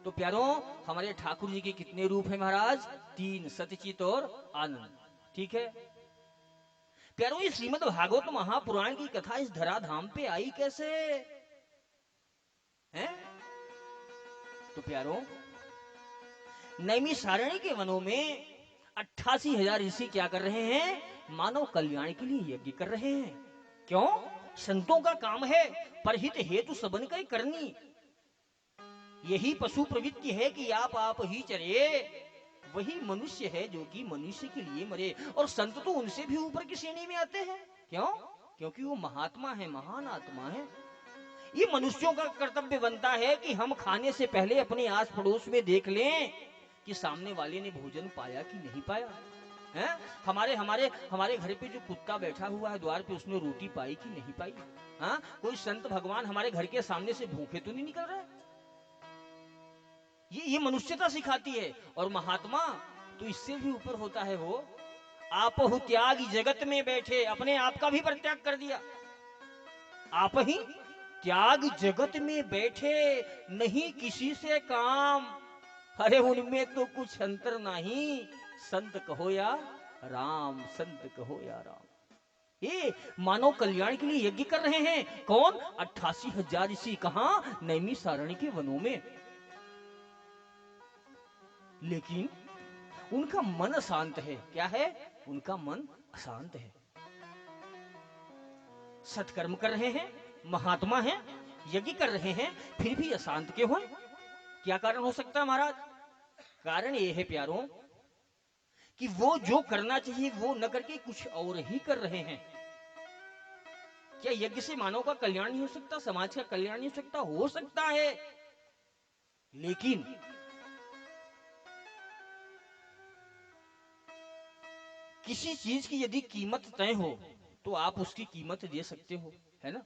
तो प्यारों, हमारे ठाकुर जी के कितने रूप हैं महाराज? 3, सत्यचित और आनंद। ठीक है प्यारों, ये श्रीमद् भागवत महापुराण की कथा इस धराधाम पे आई कैसे है? तो प्यारों, नैमिषारण्य के वनों में 88,000 ऋषि क्या कर रहे हैं? मानव कल्याण के लिए यज्ञ कर रहे हैं। क्यों? संतों का काम है परहित हेतु सबन का करनी। यही पशु प्रवृत्ति है कि आप ही चरे, वही मनुष्य है जो कि मनुष्य के लिए मरे। और संत तो उनसे भी ऊपर की श्रेणी में आते हैं। क्यों? क्योंकि वो महात्मा है, महान आत्मा है। ये मनुष्यों का कर्तव्य बनता है कि हम खाने से पहले अपने आस पड़ोस में देख लें कि सामने वाले ने भोजन पाया कि नहीं पाया है। हमारे हमारे हमारे घर पे जो कुत्ता बैठा हुआ है द्वार पे, उसने रोटी पाई कि नहीं पाई? हाँ, कोई संत भगवान हमारे घर के सामने से भूखे तो नहीं निकल रहे? ये मनुष्यता सिखाती है। और महात्मा तो इससे भी ऊपर होता है। वो आपहु त्याग जगत में बैठे, अपने आप का भी परित्याग कर दिया। आप ही त्याग जगत में बैठे, नहीं किसी से काम। अरे उनमें तो कुछ अंतर नहीं, संत कहो या राम, संत कहो या राम। ये मानव कल्याण के लिए यज्ञ कर रहे हैं। कौन? 88,000 ऋषि। कहां? नैमिषारण्य के वनों में। लेकिन उनका मन अशांत है। क्या है? उनका मन अशांत है। सत्कर्म कर रहे हैं, महात्मा हैं, यज्ञ कर रहे हैं, फिर भी अशांत क्यों हैं? क्या कारण हो सकता है महाराज? कारण यह है प्यारों कि वो जो करना चाहिए वो न करके कुछ और ही कर रहे हैं। क्या यज्ञ से मानव का कल्याण नहीं हो सकता? समाज का कल्याण नहीं हो सकता? हो सकता है, लेकिन किसी चीज की यदि कीमत तय हो तो आप उसकी कीमत दे सकते हो, है ना?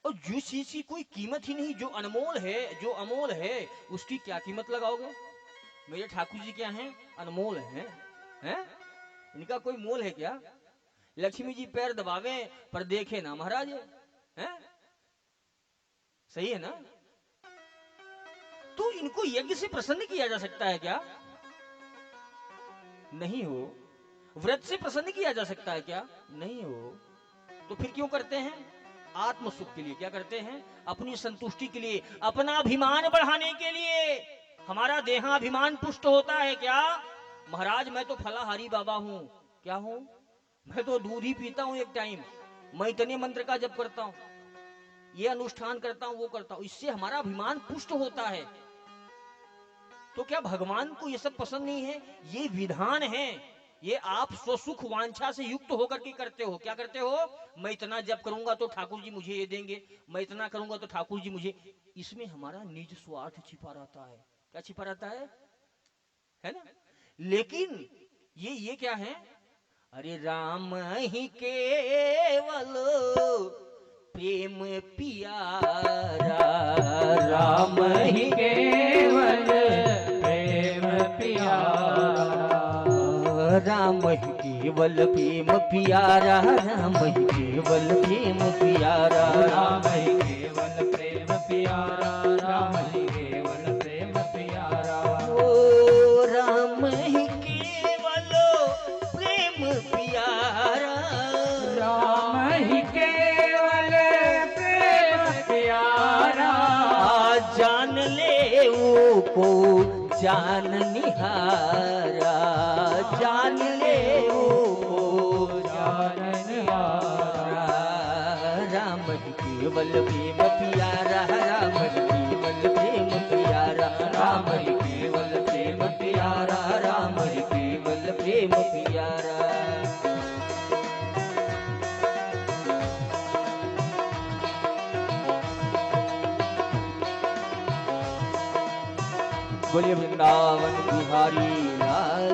और जो चीज की कोई कीमत ही नहीं, जो अनमोल है, जो अमोल है, उसकी क्या कीमत लगाओगे? मेरे ठाकुर जी क्या हैं? अनमोल हैं, हैं? इनका कोई मोल है क्या? लक्ष्मी जी पैर दबावे पर देखे ना महाराज, हैं? सही है ना? तो इनको यज्ञ से प्रसन्न किया जा सकता है क्या? नहीं हो। व्रत से प्रसन्न किया जा सकता है क्या? नहीं हो। तो फिर क्यों करते हैं? आत्म सुख के लिए। क्या करते हैं? अपनी संतुष्टि के लिए, अपना अभिमान बढ़ाने के लिए। हमारा देहाभिमान पुष्ट होता है क्या? महाराज मैं तो फलाहारी बाबा हूं। क्या हूं? मैं तो दूध ही पीता हूं एक टाइम, मैं इतने मंत्र का जप करता हूं, ये अनुष्ठान करता हूं, वो करता हूं। इससे हमारा अभिमान पुष्ट होता है। तो क्या भगवान को ये सब पसंद नहीं है? ये विधान है, ये आप स्वसुख वांछा से युक्त होकर के करते हो। क्या करते हो? मैं इतना जप करूंगा तो ठाकुर जी मुझे ये देंगे, मैं इतना करूंगा तो ठाकुर जी मुझे। इसमें हमारा निज स्वार्थ छिपा रहता है। क्या छिपा रहता है ना? लेकिन ये क्या है? अरे राम ही केवल प्रेम प्यारा, राम ही केवल प्रेम प्यारा, राम ही केवल प्रेम प्यारा, राम ही केवल प्रेम प्यारा, राम ही केवल प्रेम प्यारा, राम ही केवल प्रेम प्यारा। ओ राम ही केवल प्रेम प्यारा, राम ही केवल प्रेम प्यारा, जान ले वो को जान निहारा, जान ले वो को जान निहारा। राम ही केवल प्रेम प्यारा, राम ही केवल प्रेम प्यारा, राम ही केवल प्रेम प्यारा, राम ही केवल प्रेम प्यारा। बोलिए वृंदावन बिहारी लाल